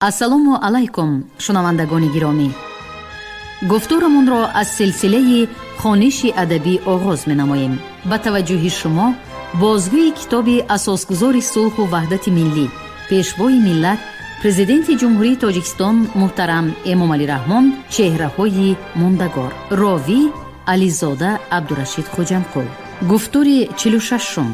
ассалому алайкум шунавандагони гиромӣ, гуфтурамонро аз силсилаи хониши адабӣ оғоз менамоем. ба таваҷҷӯҳи шумо бозгӯи китоби асосгузори сулҳу ваҳдати миллӣ, пешвои миллат, президенти ҷумҳурии тоҷикистон муҳтарам Эмомалӣ Раҳмон, чеҳраҳои мондагор. ровӣ Ализода Абдурашид Хоҷанқул. гуфтури 46.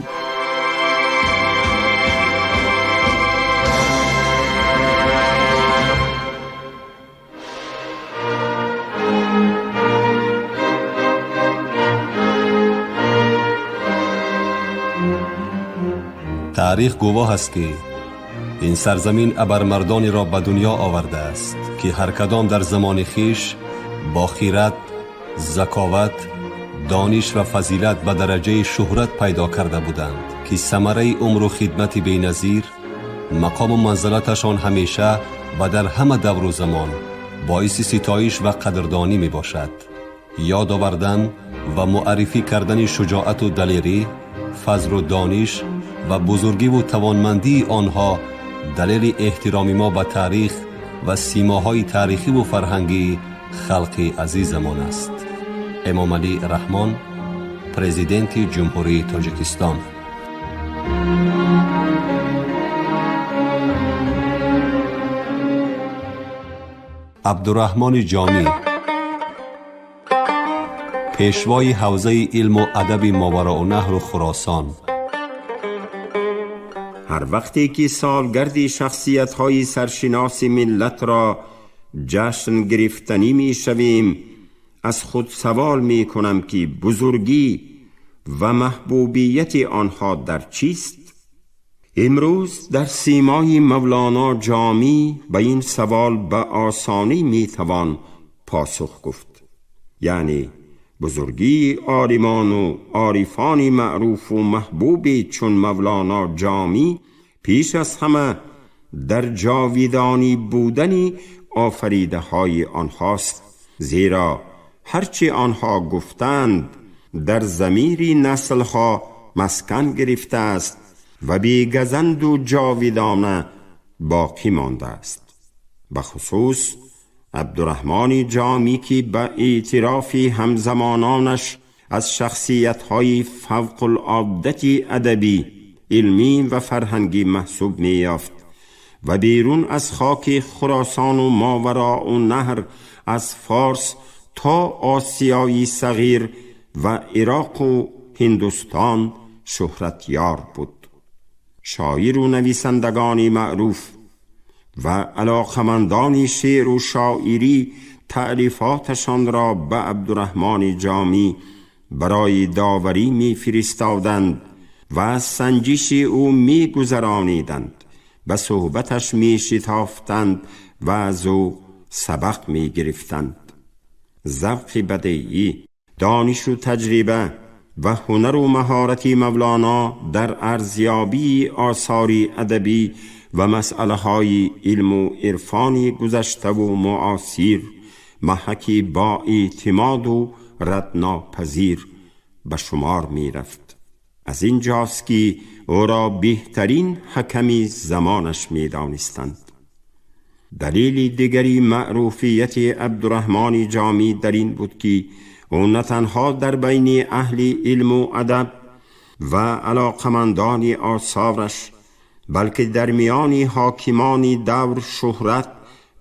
таърих гувоҳ аст ки ин сарзамин абармардоне ро ба дунё оварда аст ки ҳар кадом дар замони хиш бо хират, заковат, дониш ва фазилат ба дараҷаи шӯҳрат пайдо карда буданд ки самараи умру хидмати беназир, мақому манзилаташон ҳамеша ва дар ҳама давру замон боиси ситоиш ва қадрдонӣ мебошад. ёд овардан ва муаррифӣ кардани шуҷоату далерӣ, фазлу дониш و بزرگی و توانمندی آنها دلیل احترام ما به تاریخ و سیماهای تاریخی و فرهنگی خلق عزیزمان است. امامعلی رحمان، پرزیدنت جمهوری تاجیکستان. عبدالرحمن جامی، پیشوای حوزه علم و ادب ماوراءالنهر و خراسان. هر وقتی که سالگرد شخصیت‌های سرشناس ملت را جشن گرفتنی می‌شویم، از خود سوال می‌کنم که بزرگی و محبوبیت آنها در چیست؟ امروز در سیمای مولانا جامی به این سوال به آسانی می‌توان پاسخ گفت. یعنی بزرگی عالمان و عارفان معروف و محبوب چون مولانا جامی پیش از همه در جاویدانی بودن آفریده های آنهاست، زیرا هرچی آنها گفتند در ضمیر نسلها مسکن گرفته است و بیگزند و جاویدانه باقی مانده است. بخصوص عبدالرحمن جامی که به اعتراف همزمانانش از شخصیت‌های فوق العاده ادبی، علمی و فرهنگی محسوب می‌یافت و بیرون از خاک خراسان و ماوراءالنهر از فارس تا آسیای صغیر و عراق و هندوستان شهرت یار بود. شاعر و نویسندگان معروف و علاقمندان شعر و شاعری تألیفاتشان را به عبدالرحمن جامی برای داوری می فرستادند و از سنجش او می گذرانیدند، به صحبتش می شتافتند و از او سبق می گرفتند. ذوق بدیعی، دانش و تجربه و هنر و مهارت مولانا در ارزیابی آثار ادبی و مسئله های علم و عرفان گذشته و معاصر محکی با اعتماد و ردناپذیر به شمار می رفت. از این جاست که او را بهترین حکم زمانش می دانستند. دلیل دیگری معروفیت عبدالرحمن جامی در این بود که او نه تنها در بین اهل علم و ادب و علاقمندان آثارش، بلکه در میان حاکمان دور شهرت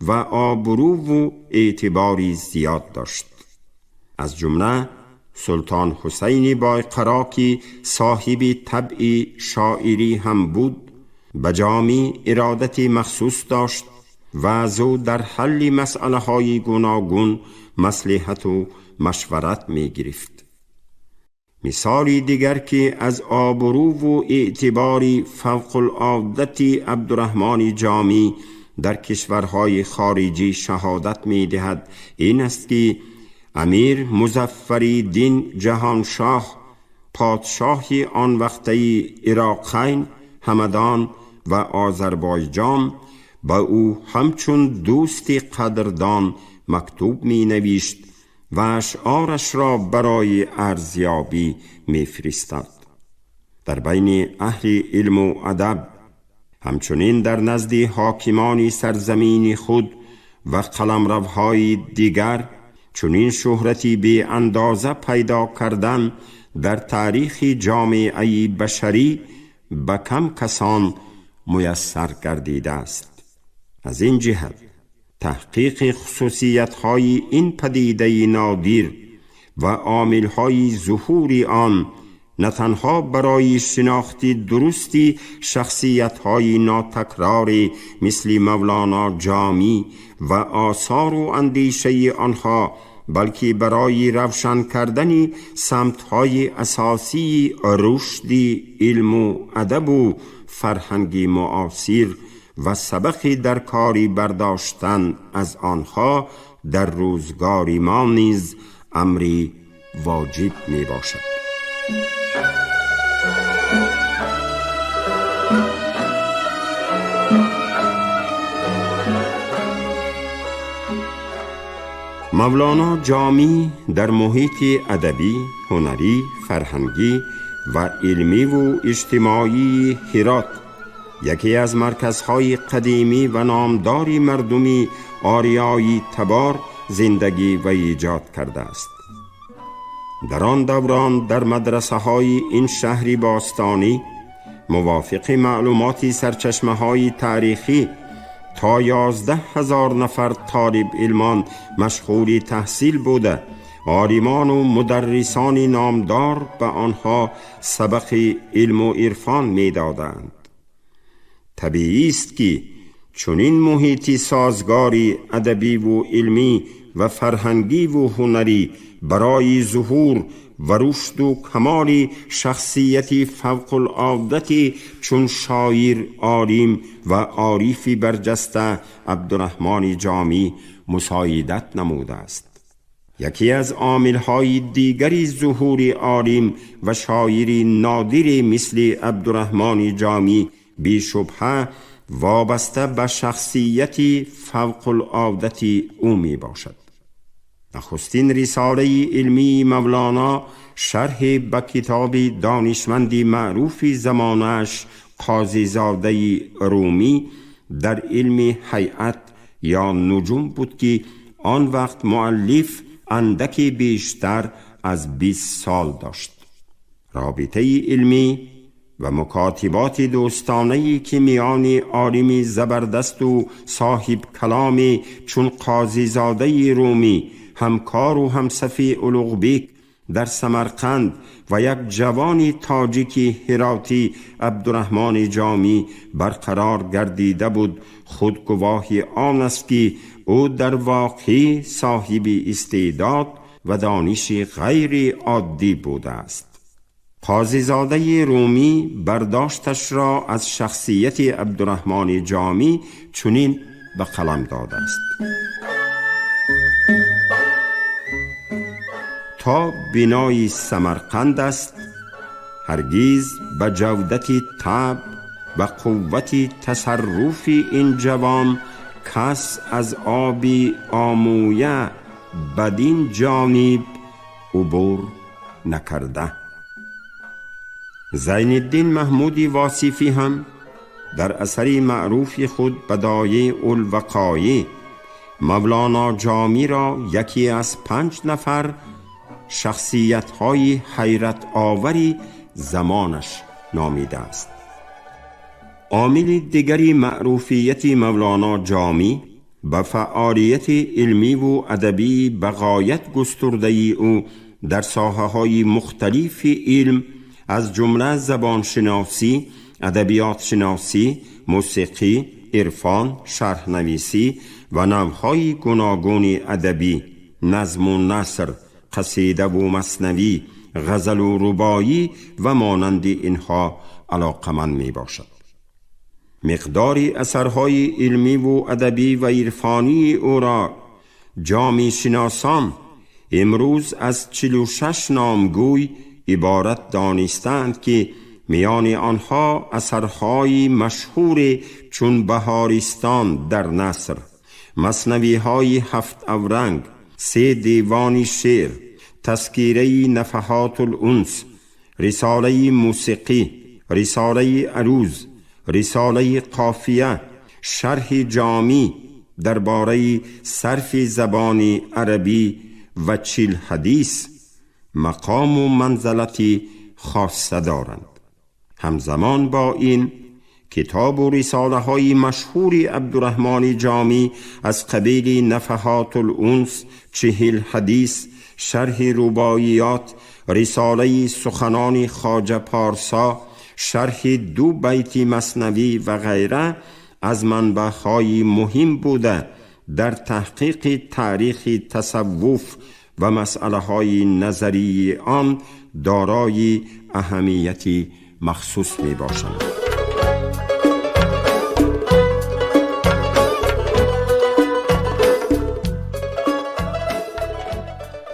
و آبرو و اعتباری زیاد داشت. از جمله سلطان حسین بایقرا که صاحب طبع شاعری هم بود، به جامی ارادت مخصوص داشت و از او در حل مسئله های گوناگون مصلحت و مشورت می گرفت. مثالی دیگر که از آبرو و اعتباری فوق العاده عبدالرحمن جامی در کشورهای خارجی شهادت می دهد این است که امیر مظفرالدین جهانشاه، پادشاه آن وقته عراقین، همدان و آذربایجان، با او همچون دوست قدردان مکتوب می نوشت و اشعارش را برای ارزیابی می فرستاد. در بین اهل علم و ادب همچنین در نزد حاکمان سرزمین خود و قلمروهای دیگر چنین شهرتی بی اندازه پیدا کردن در تاریخ جامعه بشری به کم کسان میسر گردیده است. از این جهت تحقیق خصوصیت‌های این پدیده نادر و عامل‌های ظهور آن نه تنها برای شناخت درستی شخصیت‌های ناتکراری مثل مولانا جامی و آثار و اندیشه آنها، بلکه برای روشن کردن سمت‌های اساسی رشد علم و ادب و فرهنگ معاصر و سبق در کاری برداشتن از آنها در روزگار ما نیز امری واجب می باشد. مولانا جامی در محیط ادبی، هنری، فرهنگی و علمی و اجتماعی هرات، یکی از مرکزهای قدیمی و نامداری مردمی آریایی تبار زندگی و ایجاد کرده است. در آن دوران در مدرسه های این شهری باستانی موافق معلومات سرچشمه های تاریخی تا 11,000 نفر طالب علمان مشغول تحصیل بوده. عالمان و مدرسان نامدار به آنها سبق علم و عرفان می دادند. طبیعی است که چنین محیطی سازگاری ادبی و علمی و فرهنگی و هنری برای ظهور و رشد و کمال شخصیتی فوق العاده چون شاعر، عالم و عارف برجسته عبدالرحمن جامی مساعدت نموده است. یکی از عامل‌های دیگری ظهور عالم و شاعر نادر مثل عبدالرحمن جامی بی‌شبهه وابسته به شخصیتی فوق العاده او می باشد. نخستین رساله علمی مولانا شرح به کتاب دانشمندی معروف زمانش قاضی زاده رومی در علم هیئت یا نجوم بود که آن وقت مؤلف اندکی بیشتر از 20 سال داشت. رابطه علمی و مکاتبات دوستانه‌ای که میان عالم زبردست و صاحب کلام چون قاضی زاده رومی، همکار و همصفی اولوغبیک در سمرقند و یک جوان تاجیکی هراتی عبدالرحمن جامی برقرار گردیده بود، خود گواه آن است که او در واقع صاحب استعداد و دانش غیر عادی بوده است. قاضی زاده رومی برداشتش را از شخصیت عبدالرحمن جامی چنین به قلم داده است: تا بنای سمرقند است، هرگیز به جودت طبع و قوت تصرف این جوان کس از آب آمویه بدین جانب عبور نکرده. زین الدین محمود واصفی هم در اثری معروف خود بدایع الوقایع مولانا جامی را یکی از 5 نفر شخصیت‌های حیرت آوری زمانش نامیده است. عامل دیگری معروفیت مولانا جامی به فعالیت علمی و ادبی به غایت گسترده او در ساحه‌های مختلف علم از جمله زبان شناسی، ادبیات شناسی، موسیقی، عرفان، شرح نویسی و نوع‌های گوناگون ادبی، نظم و نثر، قصیده و مثنوی، غزل و رباعی و مانند اینها علاقمند می باشد. مقدار اثرهای علمی و ادبی و عرفانی او را جامع شناسان امروز از 46 نامگوی عبارت دانستند که میان آنها اثرهای مشهور چون بهارستان در نثر، مثنوی‌های 7 اورنگ، 3 دیوان شعر، تذکیره نفحات الانس، رساله موسیقی، رساله عروض، رساله قافیه، شرح جامی درباره صرف زبان عربی و 40 حدیث مقام و منزلتی خاصه دارند. همزمان با این کتاب و رساله های مشهور عبدالرحمن جامی از قبیل نفحات الانس، 40 حدیث، شرح رباعیات، رساله سخنان خواجه پارسا، شرح 2 بیت مثنوی و غیره از منبع‌های مهم بوده در تحقیق تاریخ تصوف و مسئله های نظری آن دارای اهمیتی مخصوص می باشند.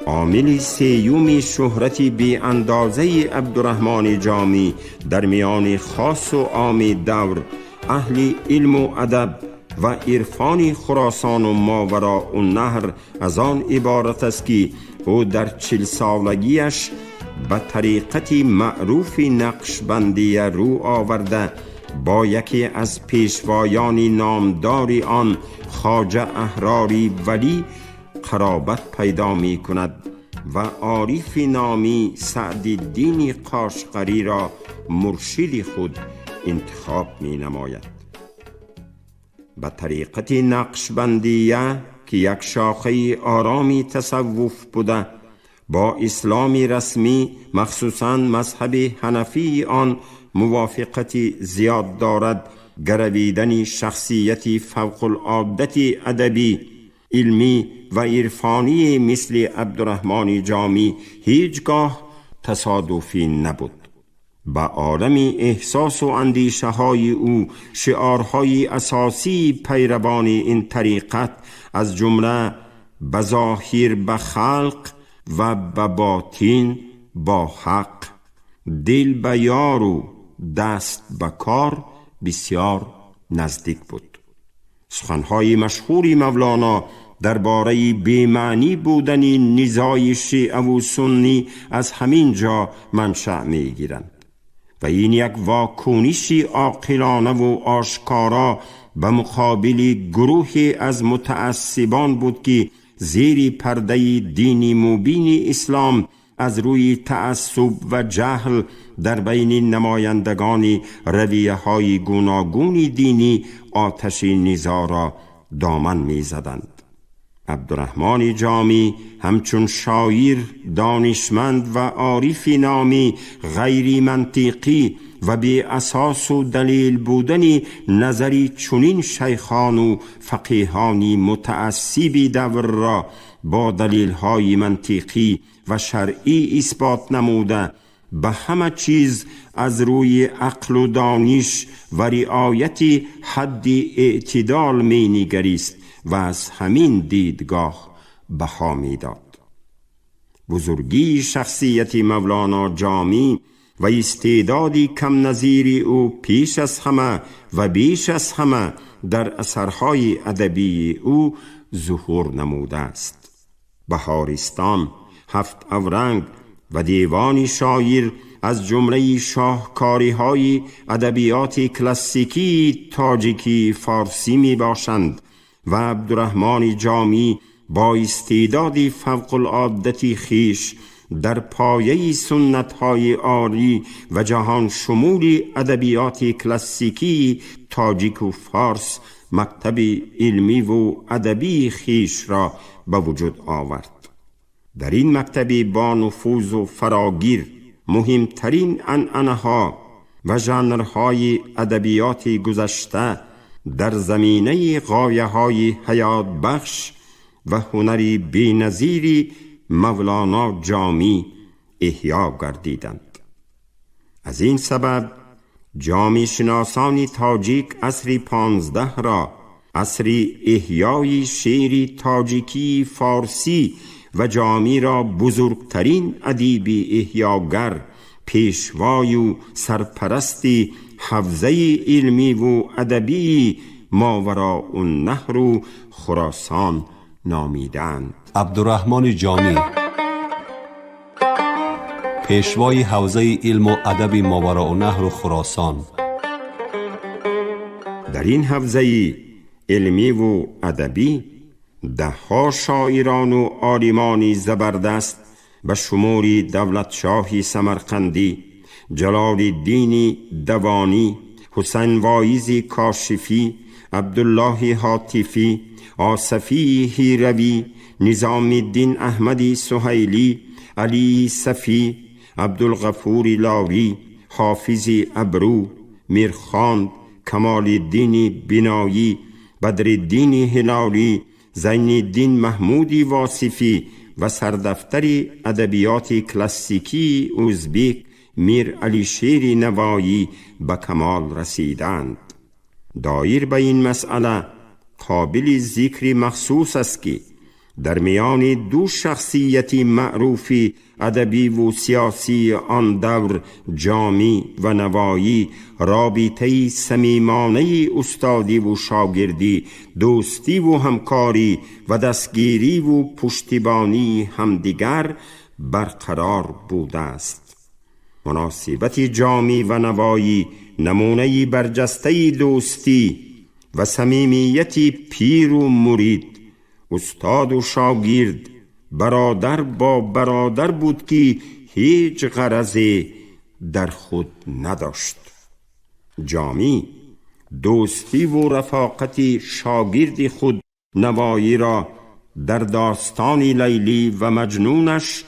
عامل سیوم شهرت بی اندازه عبدالرحمن جامی در میان خاص و عام دور اهل علم و ادب و عرفان خراسان و ماوراء النهر از آن عبارت است که او در 40 سالگیش به طریقت معروف نقشبندی رو آورده با یکی از پیشوایان نامدار آن خواجه احراری ولی قرابت پیدا می کند و عارف نامی سعدالدین قاشقری را مرشد خود انتخاب می نماید. به طریقت نقشبندیه که یک شاخه آرامی تصوف بوده، با اسلام رسمی مخصوصاً مذهب حنفی آن موافقت زیاد دارد. گرویدن شخصیتی فوق العاده ادبی، علمی و عرفانی مثل عبدالرحمن جامی هیچگاه تصادفی نبود. با عالم احساس و اندیشه های او شعارهای اساسی پیروان این طریقت از جمله بظاهر به خلق و به باطن با حق، دل به یار و دست به کار بسیار نزدیک بود. سخنهای مشهور مولانا درباره بی‌معنی بودن نزاع شیعه و سنی از همین جا منشأ می‌گیرند و این یک واکنش عاقلانه و آشکارا به مقابل گروهی از متعصبان بود که زیر پرده دین مبین اسلام از روی تعصب و جهل در بین نمایندگان رویه‌های گوناگون دینی آتش نزاع را دامن می‌زدند. عبدالرحمن جامی همچون شاعر، دانشمند و عارف نامی غیر منطقی و بی اساس و دلیل بودن نظری چنین شیخان و فقیهانی متعصبی دور را با دلیل‌های منطقی و شرعی اثبات نموده به همه چیز از روی عقل و دانش و رعایت حد اعتدال می نگریست و از همین دیدگاه بها می داد. بزرگی شخصیت مولانا جامی و استعدادی کم نظیر او پیش از همه و بیش از همه در اثرهای ادبی او ظهور نموده است. بهارستان، 7 اورنگ و دیوان شاعر از جمله شاهکاری‌های ادبیات کلاسیکی تاجیکی فارسی می باشند و عبدالرحمن جامی با استعداد فوق العاده خویش در پایه سنت‌های عالی و جهان شمول ادبیات کلاسیکی تاجیک و فارس مکتب علمی و ادبی خویش را به وجود آورد. در این مکتب با نفوذ و فراگیر مهمترین عنعنه‌ها و ژانرهای ادبیات گذشته در زمینه غایه‌های حیات بخش و هنری بی‌نظیر مولانا جامی احیا گردیدند. از این سبب جامی شناسان تاجیک عصر 15 را عصر احیای شعر تاجیکی فارسی و جامی را بزرگترین ادیب احیاگر، پیشوای و سرپرستی حوزه علمی و ادبی ماوراء النهر و خراسان نامیدند. عبدالرحمن جامی پیشوای حوزه علم و ادب ماوراء النهر و خراسان در این حوزه علمی و ادبی ده‌ها شاعران و عالمانی زبردست به شموری دولت شاهی سمرقندی، جلال الدین دوانی، حسین وایزی کاشفی، عبدالله حاتفی، آصفی هیروی، نظام الدین احمدی سهیلی، علی صفی، عبدالغفور لاوی، حافظ ابرو، میرخواند، کمال الدین بینایی، بدرالدین هلالی، زین الدین محمودی واصفی و سردفتر ادبیات کلاسیکی ازبک میر علی شیر نوایی به کمال رسیدند. دایر به این مسئله قابل ذکر مخصوص است که در میان دو شخصیت معروف ادبی و سیاسی آن دور، جامی و نوایی، رابطه صمیمانه استادی و شاگردی، دوستی و همکاری و دستگیری و پشتیبانی همدیگر برقرار بوده است. مناسبت جامی و نوایی نمونه برجسته دوستی و صمیمیت پیر و مرید، استاد و شاگرد، برادر با برادر بود که هیچ غرضی در خود نداشت. جامی دوستی و رفاقت شاگرد خود نوایی را در داستان لیلی و مجنونش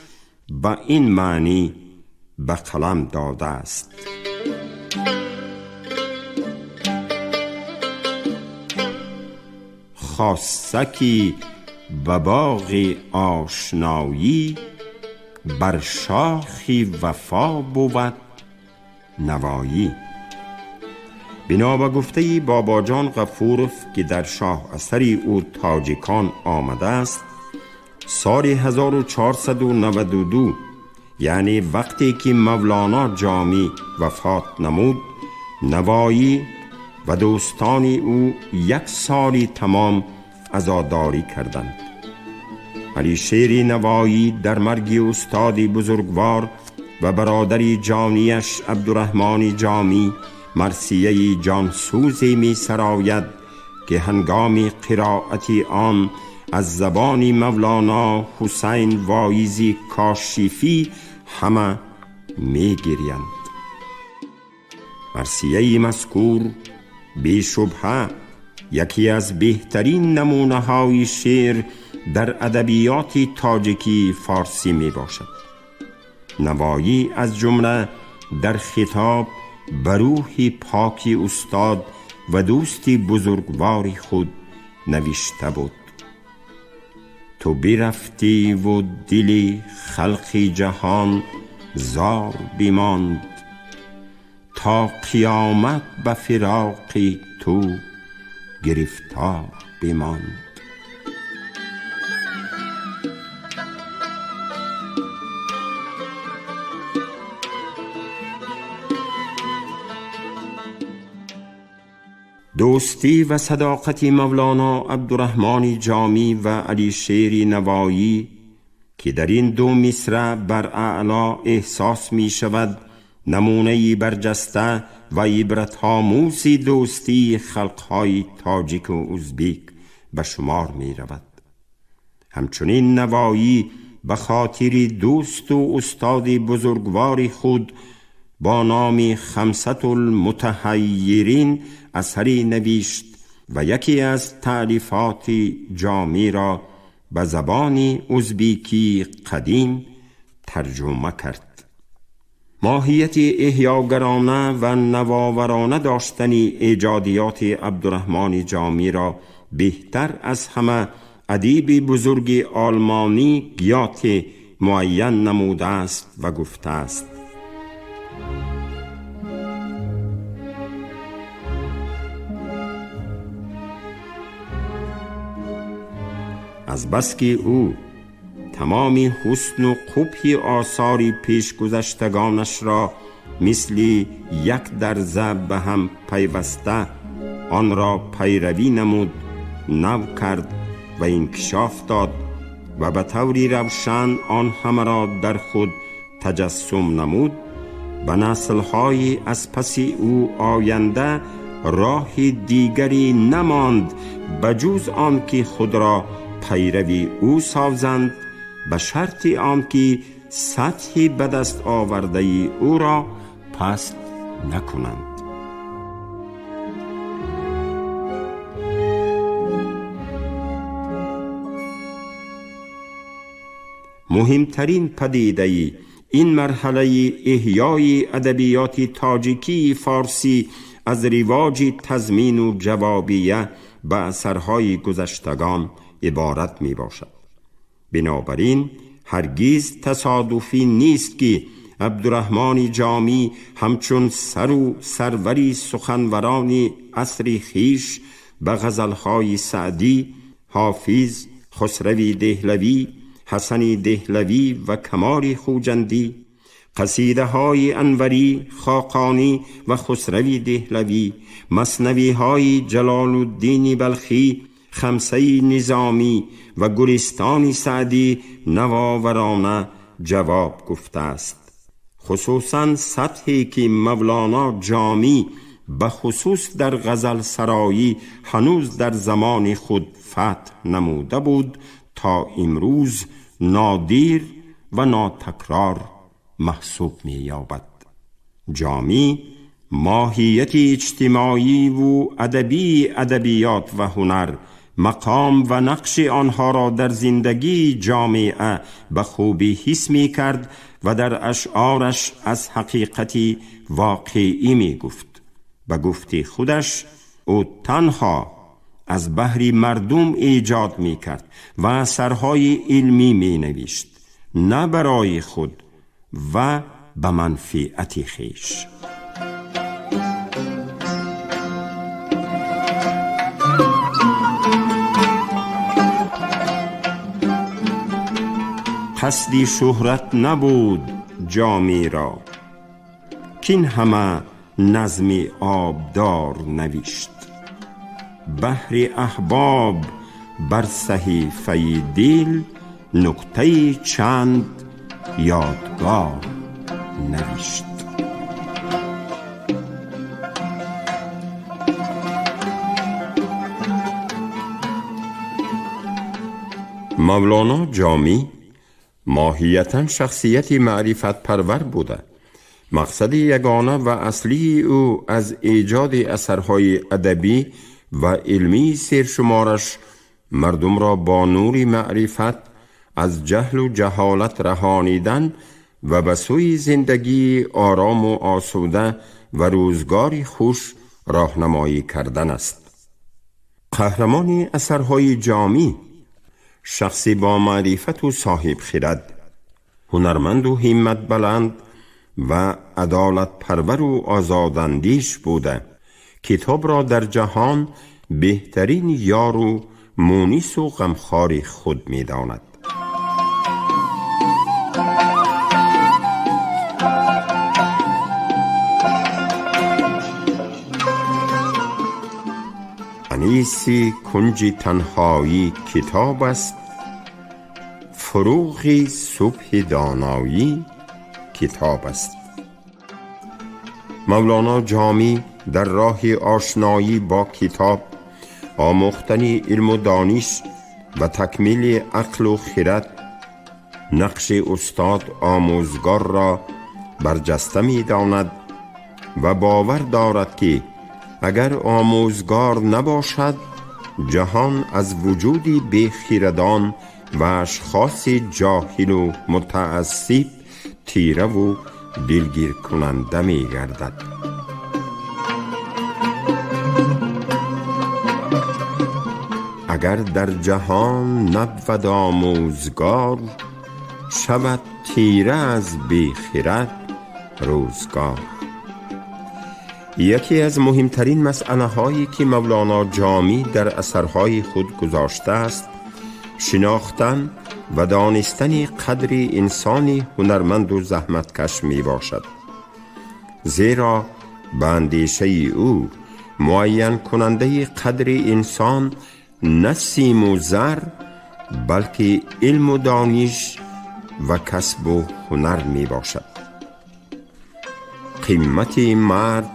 به این معنی به قلم داده است: خاصکی به باغ آشنایی، بر شاخی وفا بود نوایی. بنا به گفته بابا جان غفورف که در شاه اثری او تاجیکان آمده است، سال 1492 یعنی وقتی که مولانا جامی وفات نمود، نوایی و دوستان او 1 سالی تمام عزاداری کردند. علی شیر نوایی در مرگ استاد بزرگوار و برادری جانیش عبدالرحمن جامی مرثیه جانسوزی می سراید که هنگام قرائت آن از زبان مولانا حسین وایزی کاشفی همه می گریند. مرثیه مذکور بی شبهه یکی از بهترین نمونه های شعر در ادبیات تاجیکی فارسی می باشد. نوایی از جمله در خطاب به روح پاک استاد و دوستی بزرگوار خود نوشته بود: تو برفتی و دل خلق جهان زار بماند، تا قیامت به فراق تو گرفتار بماند. دوستی و صداقت مولانا عبدالرحمن جامی و علی شیر نوایی که در این دو مصرع بر اعلا احساس می شود، نمونه برجسته و عبرت‌آموز دوستی خلقهای تاجیک و ازبک به شمار می رود. همچنین نوایی به خاطر دوست و استاد بزرگوار خود با نام خمسة المتحیرین اثری نوشت و یکی از تألیفات جامی را به زبان ازبکی قدیم ترجمه کرد. ماهیت احیاگرانه و نوآورانه داشتن ایجادیات عبدالرحمن جامی را بهتر از همه ادیب بزرگ آلمانی گیاته معین نموده است و گفته است: از بس که او تمام حسن و قبح آثار پیشگذشتگانش را مثل یک درزه به هم پیوسته آن را پیروی نمود، نو کرد و انکشاف داد و به طوری روشن آن همه را در خود تجسم نمود، به نسل‌های از پس او آینده راه دیگری نماند بجز آن که خود را پیروی او سازند، به شرط آن که سطح به دست آورده او را پست نکنند. مهمترین پدیده این مرحله احیای ادبیات تاجیکی فارسی از رواج تضمین و جوابیه به اثرهای گذشتگان عبارت می باشد. بنابراین هرگز تصادفی نیست که عبدالرحمن جامی همچون سر و سروری سخنوران عصر خویش به غزلهای سعدی، حافظ، خسروی دهلوی، حسن دهلوی و کمال خوجندی، قصیده های انوری، خاقانی و خسروی دهلوی، مثنوی های جلال الدین بلخی، خمسه نظامی و گلستان سعدی نوآورانه جواب گفته است. خصوصا سطحی که مولانا جامی به خصوص در غزل سرایی هنوز در زمان خود فتح نموده بود تا امروز نادر و ناتکرار محسوب می یابد. جامی ماهیت اجتماعی و ادبی ادبیات و هنر، مقام و نقش آنها را در زندگی جامعه به خوبی حس می کرد و در اشعارش از حقیقتی واقعی می گفت. به گفت خودش او تنها از بحر مردم ایجاد می کرد و اثرهای علمی می نوشت، نه برای خود و به منفعت خویش. قصدی شهرت نبود جامی را، کین همه نظم آبدار نوشت. بحر احباب بر صحیفه دل، نکته چند یادگار نوشت. مولانا جامی ماهیتاً شخصیت معرفت پرور بوده. مقصد یگانه و اصلی او از ایجاد اثرهای ادبی و علمی سرشمارش مردم را با نور معرفت از جهل و جهالت رهانیدن و به سوی زندگی آرام و آسوده و روزگاری خوش راهنمایی کردن است. قهرمان اثرهای جامی شخصی با معرفت و صاحب خرد، هنرمند و همت بلند و عدالت پرور و آزاداندیش بوده. کتاب را در جهان بهترین یار و مونس و غمخوار خود می داند. انیسی کنج تنهایی کتاب است، فروغی صبح دانایی کتاب است. مولانا جامی در راه آشنایی با کتاب، آموختن علم و دانش و تکمیل عقل و خرد، نقش استاد آموزگار را برجسته می داند و باور دارد که اگر آموزگار نباشد، جهان از وجودی بی‌خردان و اشخاص جاهل و متعصب تیره و دلگیر کننده می گردد. اگر در جهان نبود آموزگار، شود تیره از بی‌خرد روزگار. یکی از مهمترین مسئله هایی که مولانا جامی در اثرهای خود گذاشته است، شناختن و دانستن قدر انسانی هنرمند و زحمتکش می باشد. زیرا به اندیشه او معین کننده قدر انسان نه سیم و زر، بلکه علم و دانش و کسب و هنر می باشد. قیمت مرد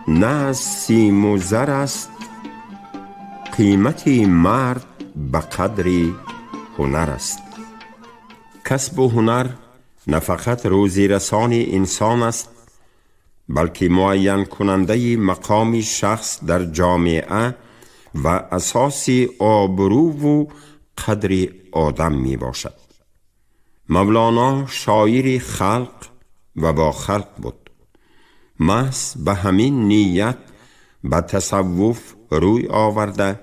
نه از سیم و زر است، قیمتی مرد به قدری هنر است. کسب و هنر نه فقط روزی رسان انسان است، بلکه معین کننده مقام شخص در جامعه و اساس آبرو و قدر آدم می باشد. مولانا شاعر خلق و با خلق بود. محض به همین نیت به تصوف روی آورده،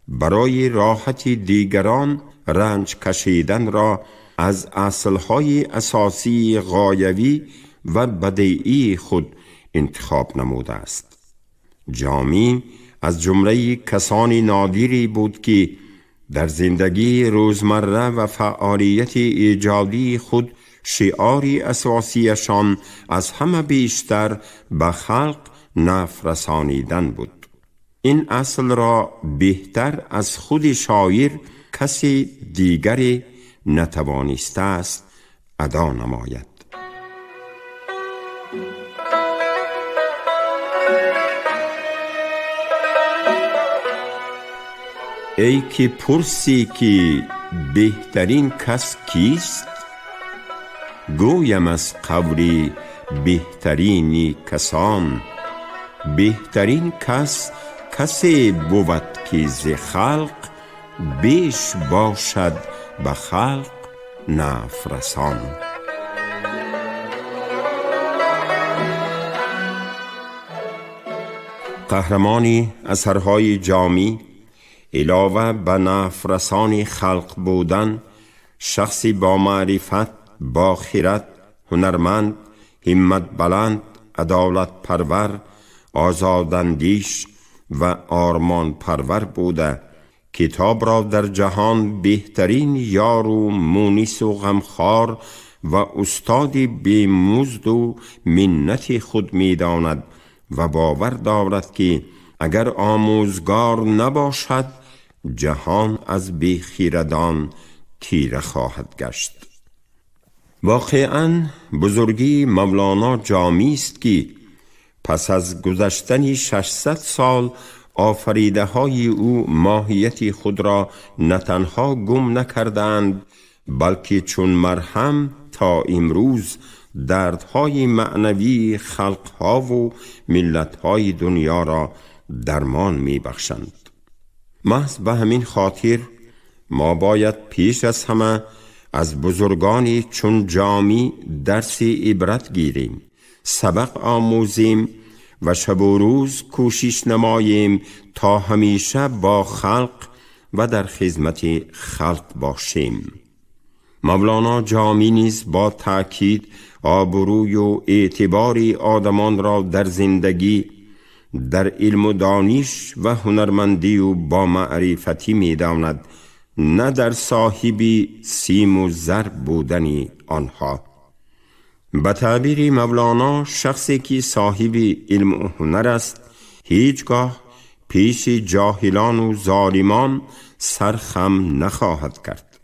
برای راحت دیگران رنج کشیدن را از اصلهای اساسی غایوی و بدیعی خود انتخاب نموده است. جامی از جمله کسانی نادری بود که در زندگی روزمره و فعالیت ایجادی خود شعاری اساسیشان از همه بیشتر به خلق نفع رسانیدن بود. این اصل را بهتر از خود شاعر کسی دیگری نتوانسته است ادا نماید. ای که پرسی که بهترین کس کیست، گویم از قول بهترین کسان، بهترین کس کسی بود که ز خلق بیش باشد به خلق نفع رسان. قهرمانی اثرهای جامی علاوه به نفع رسان خلق بودن، شخصی با معرفت، با خرد، هنرمند، همت بلند، عدالت پرور، آزاداندیش و آرمان پرور بوده. کتاب را در جهان بهترین یار و مونس و غمخوار و استاد بیمزد و منت خود می داند و باور دارد که اگر آموزگار نباشد، جهان از بیخیردان تیره خواهد گشت. واقعاً بزرگی مولانا جامی است که پس از گذشتن 600 سال آفریده های او ماهیت خود را نه تنها گم نکردند، بلکه چون مرهم تا امروز دردهای معنوی خلقها و ملتهای دنیا را درمان می بخشند. محض به همین خاطر ما باید پیش از همه از بزرگانی چون جامی درس عبرت گیریم، سبق آموزیم و شب و روز کوشش نماییم تا همیشه با خلق و در خدمت خلق باشیم. مولانا جامی نیز با تأکید آبروی و اعتبار آدمان را در زندگی، در علم و دانش و هنرمندی و با معرفتی می داند، نه در صاحب سیم و زر بودن آنها. به تعبیر مولانا، شخصی که صاحب علم و هنر است هیچگاه پیش جاهلان و ظالمان سرخم نخواهد کرد.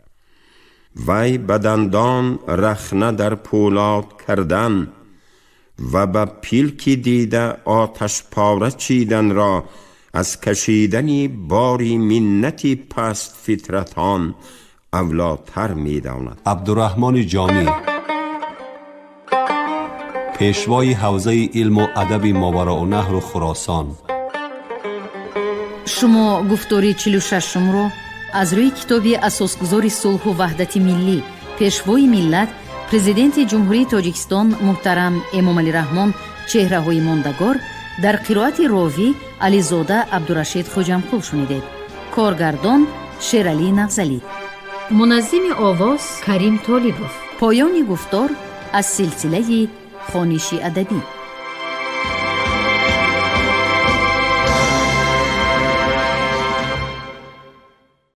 وی به دندان رخنه در پولاد کردن و به پیلکی دیده آتش پاره چیدن را از کشیدن باری منتی پست فطرتان اولاتر می داند. عبدالرحمن جامی، پیشوای حوزه علم و ادب ماوراءالنهر و خراسان. شما گفتاری 46 رو از روی کتابی اساسگذار صلح و وحدت ملی، پیشوای ملت، پرزیدنت جمهوری تاجیکستان محترم امام علی رحمان چهره‌های ماندگار در قرائت راوی علیزاده عبدالرشید خوجمقل شنیدید. کارگردان شیرعلی نغزلی، منظم آواز کریم طالبوف. پایان گفتار از سلسله خوانشی ادبی.